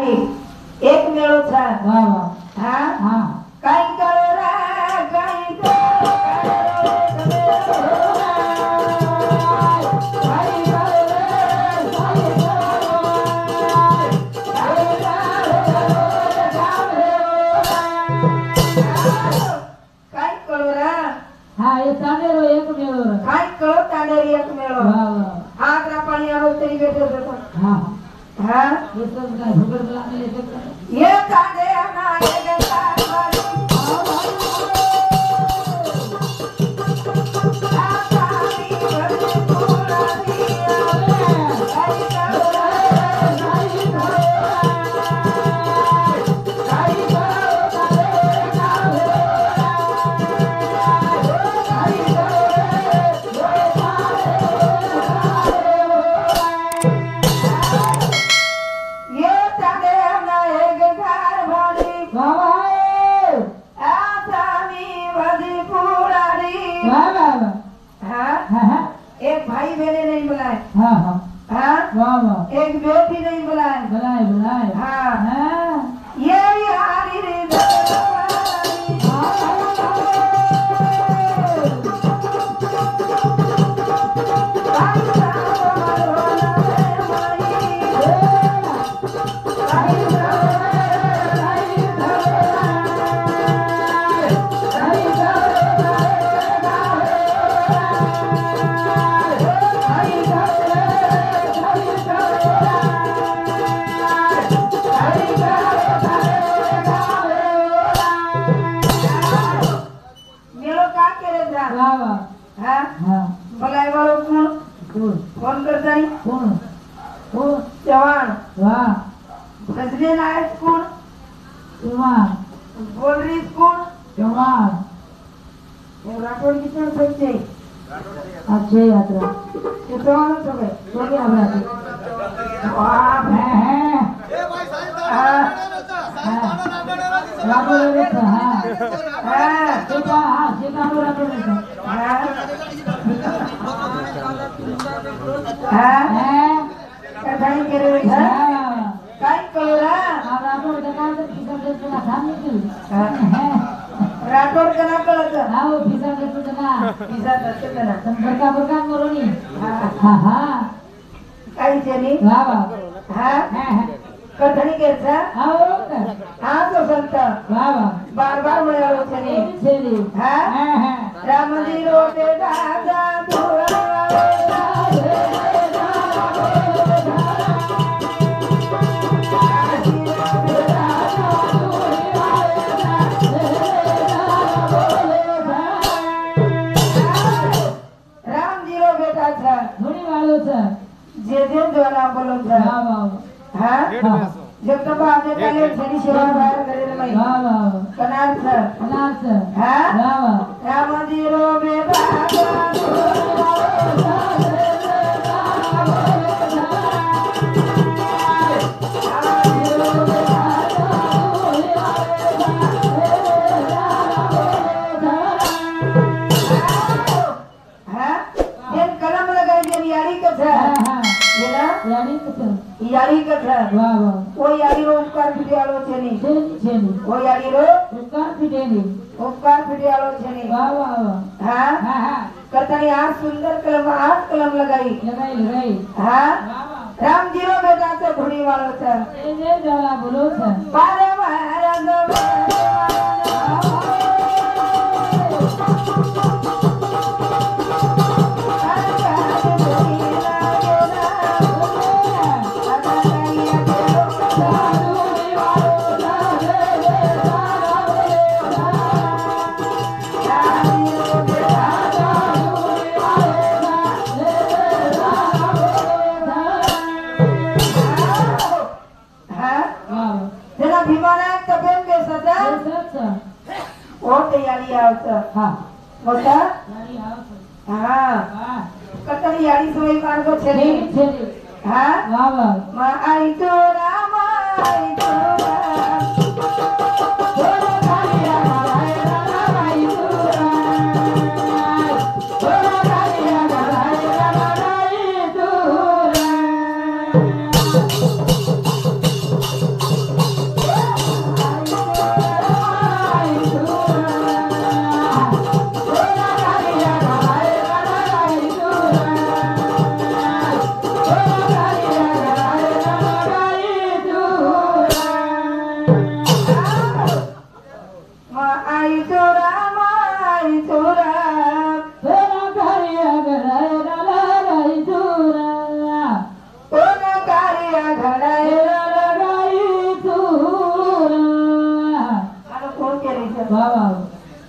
एक मेळो था वाह वाह हाँ हाँ काई करो रा काई करो काई करो रा हाँ ये तानेरो एक मेलो रे काई करो तानेरी एक मेळो वाह वाह आगरा पाणी आरो तरी बैठे तो हाँ हाँ ये सब का भूगोल बुलाने ले सकते ये ताने ना ये गंगा वाली एक भाई बहने नहीं बुलाए हाँ हाँ हाँ वाह वाह एक बेटी नहीं बुलाए बुलाए बुलाए हाँ हाँ ये यारी रे वाह वाह हाँ हाँ बुलाए वालों कौन कौन कौन करता है कौन कौन जवान वाह सजने नायक कौन जवान बोल रही कौन जवान राठौड़ कितना सोचते अच्छे यात्रा ये तो आना तो गए तो क्या बात वाह है हाँ राबो रे हाँ हाँ सीता हाँ सीता रो राबो रे हाँ हाँ हैं कथाई करे हुए हैं हाँ काई कलोरा राबो दुकान से किसान से चला था नहीं राठौड़ का ना कलर हाँ वो किसान से चला पिसा दर्शक का ना बरका बरका मोरोनी हाँ हाँ हाँ काई चली वाह वाह हाँ हैं कथनी कैसा हाँ वो हाँ तो संता वाह वाह बार बार बोला लो चली चली हाँ हैं हैं राम मंदिरों पे राजा राम जी रो बेटा था धुनी वालों से जे जे द्वारा बोलो था वाह वाह हाँ जब तक आपने पहले छड़ी सेवा बाहर करे नहीं वाह वाह कनार सर अनार से हाँ वाह वाह राम मंदिरों में राजा कलम लगाई जब यारी कथा हाँ है ना यानी कुछ यारी कथा वाह वाह वो यारी रो उपकार फिटियालो छेनी चली चली वो यारी रो उसका फिटेली उपकार फिटियालो छेनी वाह वाह वाह हाँ हाँ हाँ करतानी आज सुंदर कलम आज कलम लगाई लगाई लगाई हाँ वाह वाह राम जी रो बेटा से धुनी वालो था ये जरा बोलो से बारे महाराज तैयारी आवत हाँ होता यानी आओ हाँ वाह कतरी यारी सोई कार को छेली चली चली हाँ वाह वाह मा आई तो राम आई तो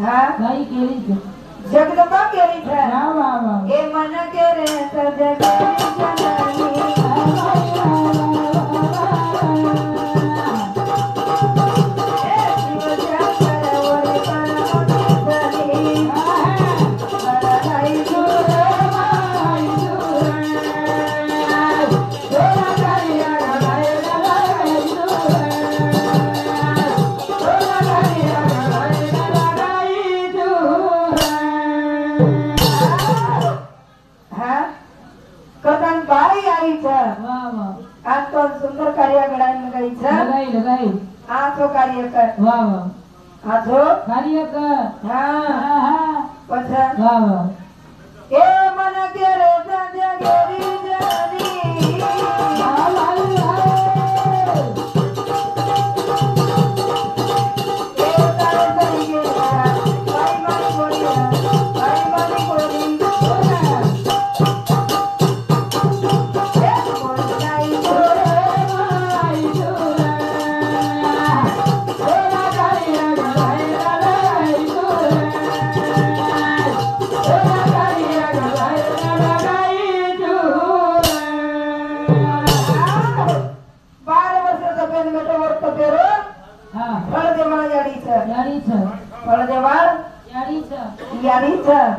हा बाई केली च जगदंबा केली छ वा वा वा ए मन के रे सजगरी जननी वा वा आज तो सुंदर कार्य घडायला गई छ लगाई लगाई आज तो कार्य कर वा वा आज हो कार्य कर हाँ हा पछा वा वा ए मन के रे सजगरी जननी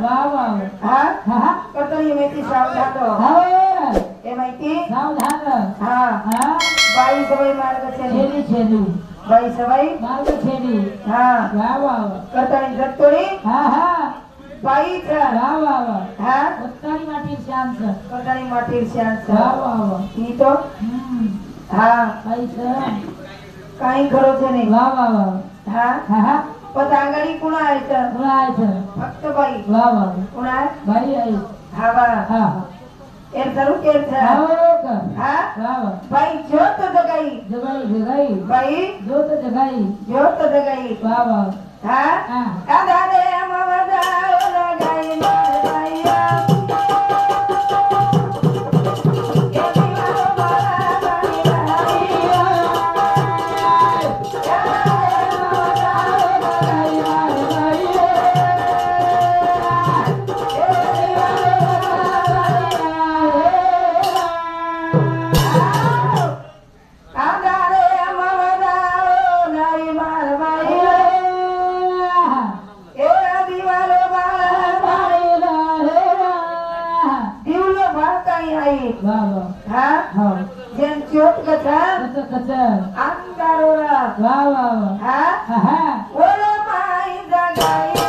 वा वा हा हा कतरी माहिती सावधान हा ए माहिती सावधान हा हा बाई सवय मार्ग छेली छेली छेली बाई सवय मार्ग छेली हा वा वा कतरी जत्तोरी हा हा बाई छ वा वा वा हा उत्तरी माटी श्याम छ कतरी माटीर श्यान वा छ वा वा ही तो हा पैसा काही खरो छे नाही वा वा वा हा हा हा पतांगडी कुणा आहे छ उळायचं फक्त बाई वा वा कुणा आहे बाई आई हा बा हा एर करू केर छ हो का हा वा वा बाई ज्योत जगाई जगाई जगाई बाई जोत जगाई ज्योत जगाई वा वा हा हा आधा दे मवदा लगाई बाईया वा वा हा हो जेन ज्योत कथा कच कच अंगारोरा वा वा वा हा हा हा ओरे माई जगाई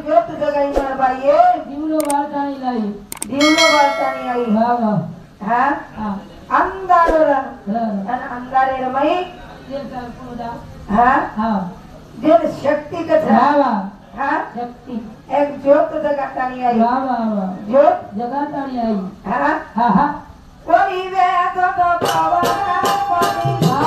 ज्योत जगाई मार बाई दिवलो वाटाणी लाई दिवलो वार्तानी आई वा वा हा हा अंगारोरा बर आणि अंगारे रमई ते चाल पुरा हा हा जेन शक्ती कथा वा वा हा शक्ती एक ज्योत जगातानी आई वा वा वा ज्योत जगाताणी आई हा हा हा कोणी वेद तो पावना कोणी वा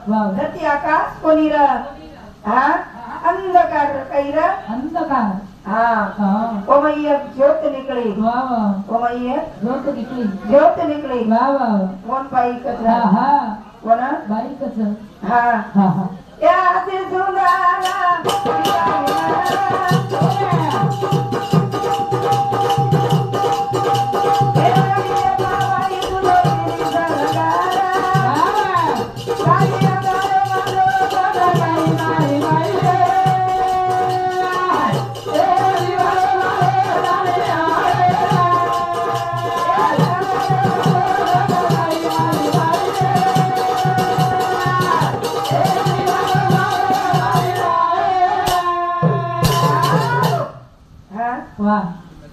वा धरती आकाश कोणी र हा अंधकार काही र अंधकार हा हा ओमय ज्योत निकली वा वा ओमय जोत किती ज्योत निकली वा वा कोण पाई हा कचरा हा कोण बारीकच हा हा हा या अति सुंदरा हे बाबा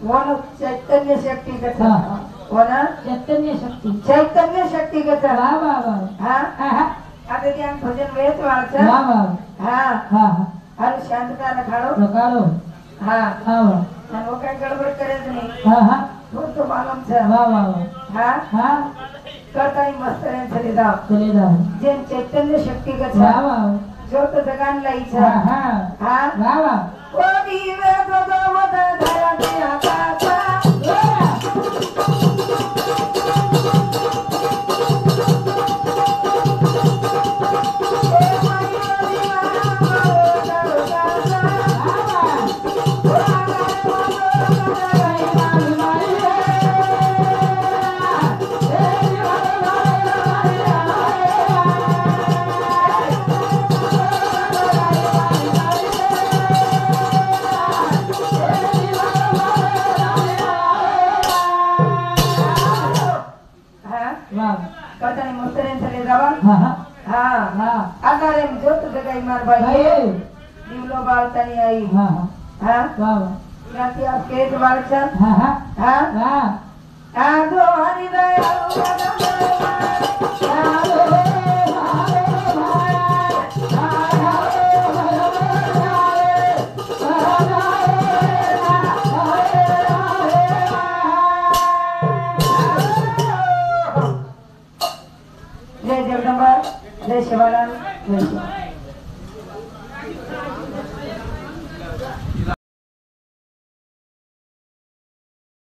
वन चैतन्य शक्ती कथा हा. वन चैतन्य शक्ती चैतन्य शक्ती कथा वा वा वा हा हा हा आता त्या भजन वेच वाचा वा वा हा हा हा हाल शांतता रखाडो प्रकारो हा हा वा आणि वो काय गडबड करायचं नाही हा हा तो मालूम छ वा वा वा हा हा करताई मस्त रे चले जाओ चले जाओ जेन चैतन्य शक्ती वा कथा वा ज्योत जगान लाई छ हा हा हा वा वा ओ दिवे भगवत धरती आकाशा करतानी मस्त रे चले जावा हा हा हा हा आता रे ज्योत जगाई मार भाई बाई दिवलो बाळतानी आई हा हा हा वा वा राती आप केत बाळचा हा हा हा वा आदो हरि दया जय जगदंबा जय शिवालाल जय शिवा